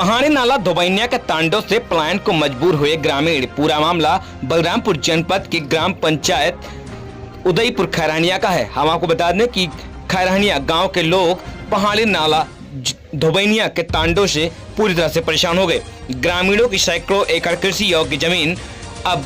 पहाड़ी नाला धोबैनिया के तांडव से पलायन को मजबूर हुए ग्रामीण। पूरा मामला बलरामपुर जनपद की ग्राम पंचायत उदयपुर खैरानिया का है। हम आपको बता दें कि खैरानिया गांव के लोग पहाड़ी नाला धोबैनिया के तांडव से पूरी तरह से परेशान हो गए। ग्रामीणों की सैकड़ों एकड़ कृषि योग्य जमीन अब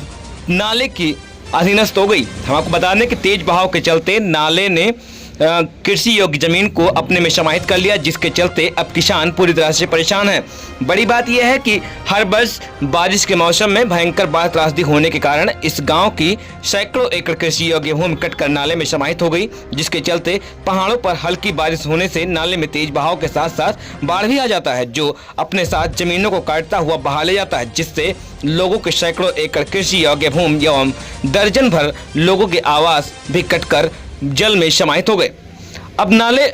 नाले की अधीनस्थ हो गई। हम आपको बता दें कि तेज बहाव के चलते नाले ने कृषि योग्य जमीन को अपने में समाहित कर लिया, जिसके चलते अब किसान पूरी तरह से परेशान है। बड़ी बात यह है कि हर वर्ष बारिश के मौसम में भयंकर बाढ़ त्रासदी होने के कारण इस गांव की सैकड़ों एकड़ कृषि योग्य भूमि कटकर नाले में समाहित हो गई, जिसके चलते पहाड़ों पर हल्की बारिश होने से नाले में तेज बहाव के साथ साथ बाढ़ भी आ जाता है, जो अपने साथ जमीनों को काटता हुआ बहा ले जाता है, जिससे लोगों के सैकड़ों एकड़ कृषि योग्य भूमि एवं दर्जन भर लोगों के आवास भी कटकर जल में समाहित हो गए। अब नाले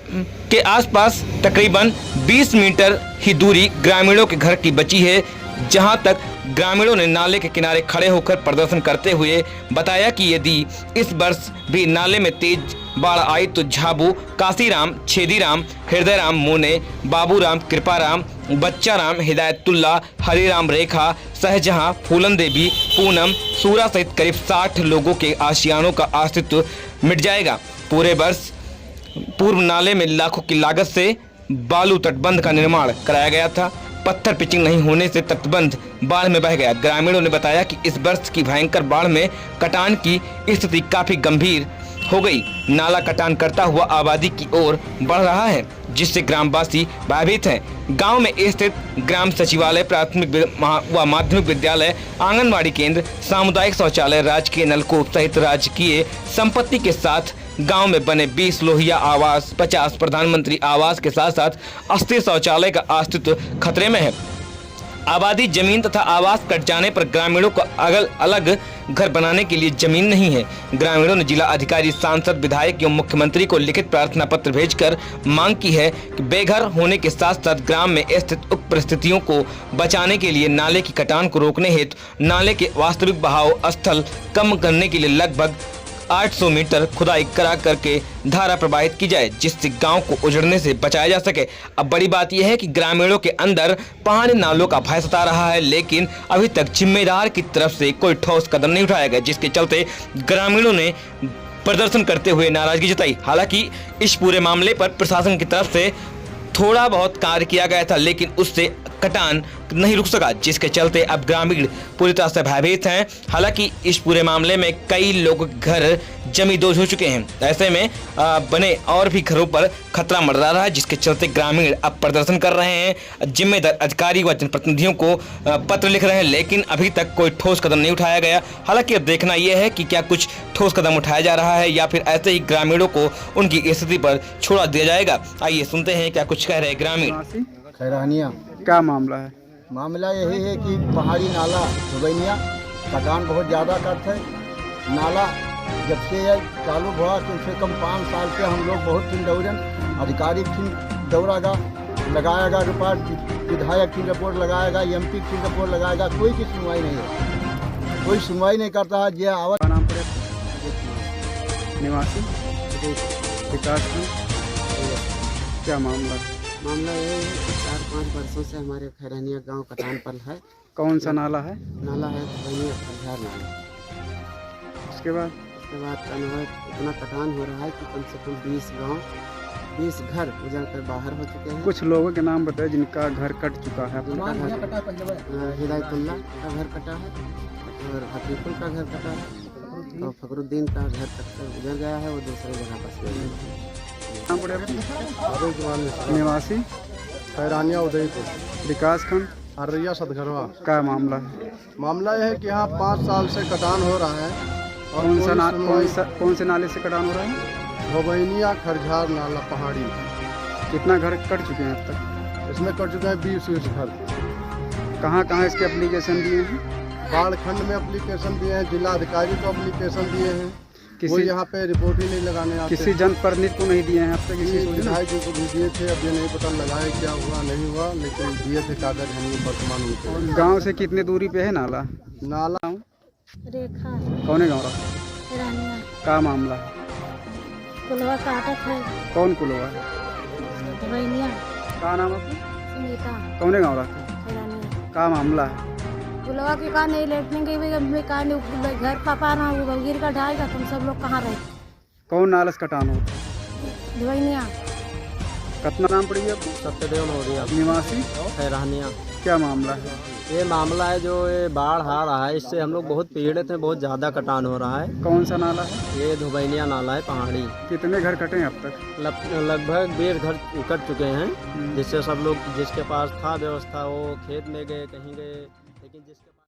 के आसपास तकरीबन 20 मीटर ही दूरी ग्रामीणों के घर की बची है, जहां तक ग्रामीणों ने नाले के किनारे खड़े होकर प्रदर्शन करते हुए बताया कि यदि इस वर्ष भी नाले में तेज बाढ़ आई तो झाबू, काशीराम, छेदीराम, हृदयराम, मोने, बाबूराम, कृपाराम, बच्चाराम, हिदायतुल्ला, हरिराम, रेखा, सहजहां, फूलन देवी, पूनम, सूरा सहित करीब 60 लोगों के आशियानों का अस्तित्व मिट जाएगा। पूरे वर्ष पूर्व नाले में लाखों की लागत से बालू तटबंध का निर्माण कराया गया था। पत्थर पिचिंग नहीं होने से तटबंध बाढ़ में बह गया। ग्रामीणों ने बताया कि इस वर्ष की भयंकर बाढ़ में कटान की स्थिति काफी गंभीर हो गई। नाला कटान करता हुआ आबादी की ओर बढ़ रहा है, जिससे ग्रामवासी भयभीत हैं। गांव में स्थित ग्राम सचिवालय, प्राथमिक व माध्यमिक विद्यालय, आंगनबाड़ी केंद्र, सामुदायिक शौचालय, राजकीय नलकूप सहित राजकीय संपत्ति के साथ गांव में बने 20 लोहिया आवास, 50 प्रधानमंत्री आवास के साथ साथ 80 शौचालय का अस्तित्व खतरे में है। आबादी, जमीन तथा आवास कट जाने पर ग्रामीणों को अलग घर बनाने के लिए जमीन नहीं है। ग्रामीणों ने जिला अधिकारी, सांसद, विधायक एवं मुख्यमंत्री को लिखित प्रार्थना पत्र भेजकर मांग की है कि बेघर होने के साथ साथ ग्राम में स्थित उक्त परिस्थितियों को बचाने के लिए नाले की कटान को रोकने हेतु नाले के वास्तविक बहाव स्थल कम करने के लिए लगभग 800 मीटर खुदाई करा करके धारा प्रवाहित की जाए, जिससे गांव को उजड़ने से बचाया जा सके। अब बड़ी बात यह है कि ग्रामीणों के अंदर पहाड़ी नालों का भय सता रहा है, लेकिन अभी तक जिम्मेदार की तरफ से कोई ठोस कदम नहीं उठाया गया, जिसके चलते ग्रामीणों ने प्रदर्शन करते हुए नाराजगी जताई। हालांकि इस पूरे मामले पर प्रशासन की तरफ से थोड़ा बहुत कार्य किया गया था, लेकिन उससे कटान नहीं रुक सका, जिसके चलते अब ग्रामीण पूरी तरह से भयभीत हैं। हालांकि इस पूरे मामले में कई लोग घर जमींदोज हो चुके हैं। ऐसे में बने और भी घरों पर खतरा मंडरा रहा है, जिसके चलते ग्रामीण अब प्रदर्शन कर रहे हैं। जिम्मेदार अधिकारी व जनप्रतिनिधियों को पत्र लिख रहे हैं, लेकिन अभी तक कोई ठोस कदम नहीं उठाया गया। हालांकि अब देखना यह है कि क्या कुछ ठोस कदम उठाया जा रहा है या फिर ऐसे ही ग्रामीणों को उनकी स्थिति पर छोड़ा दिया जाएगा। आइए सुनते हैं क्या कुछ कह रहे हैं ग्रामीण। खैरानिया क्या मामला है? मामला यही है कि पहाड़ी नाला धोबैनिया कटान बहुत ज़्यादा करते है। नाला जब से चालू हुआ कम से कम 5 साल से हम लोग बहुत दिन दौड़न, अधिकारी की दौड़ागा, लगाएगा रुपया, विधायक की रिपोर्ट लगाएगा, MP की रिपोर्ट लगाएगा, कोई की सुनवाई नहीं है, कोई सुनवाई नहीं करता है। जे आवत नाम पर निवासी विकास में क्या मामला है? मामला ये है कि 4-5 वर्षों से हमारे खैरानिया गांव कटान पर है। कौन सा नाला है? नाला है धोबैनिया खरझार नाला। उसके बाद इतना कटान हो रहा है कि कम से कम 20 गांव, 20 घर उजड़ कर बाहर हो चुके हैं। कुछ लोगों के नाम बताए जिनका घर कट चुका है। हिदायतुल्ला का घर कटा है और हकीकुल का घर कटा है और फखरुद्दीन का घर कट उजड़ गया है, वो दूसरे जगह बस गए हैं। निवासी खैरानिया उदयपुर, विकास खंड हरिया सदघरवा। क्या मामला है? मामला यह है कि यहाँ 5 साल से कटान हो रहा है। और कौन से नाले से कटान हो रहा है? धोबैनिया खरझार नाला पहाड़ी। कितना घर कट चुके हैं अब तक? इसमें कट चुके हैं 20 घर। कहाँ कहाँ इसके एप्लीकेशन दिए हैं? बाढ़ खंड में एप्लीकेशन दिए हैं, जिला अधिकारी को एप्लीकेशन दिए हैं, वो यहाँ पे रिपोर्ट ही नहीं लगाने आते। किसी जनप्रतिनिधि को नहीं दिए हैं अब तक? किसी विधायक जी को भी दिए थे, अब ये नहीं पता लगाए क्या हुआ नहीं हुआ, लेकिन दिए थे कागज हम वर्तमान में। गांव से कितने दूरी पे है नाला? नाला रेखा कौन है गाँव? रानिया क्या मामला है? कुलवा काटत है। कौन कुलवा है? धोबैनिया। क्या नाम है? सुनीता। कौन है गाँव? क्या मामला है? पुलवा के कहा नहीं लेटने के भी कहा नहीं घर पापा ना वो गिर का ढाएगा तुम सब लोग कहाँ रहे कौन नाला से कटान होता? धुवैनिया कितना नाम पड़ी आपको? सत्यदेव नौरिया निवासी? खैरानिया। क्या मामला है? ये मामला है जो ये बाढ़ आ रहा है, इससे हम लोग बहुत पीड़ित हैं, बहुत ज़्यादा कटान हो रहा है। कौन सा नाला है? ये धुबैनिया नाला है पहाड़ी। कितने घर कटे हैं अब तक? लगभग 20 घर कट चुके हैं, जिससे सब लोग जिसके पास था व्यवस्था वो खेत में गए, कहीं गए, लेकिन जिसके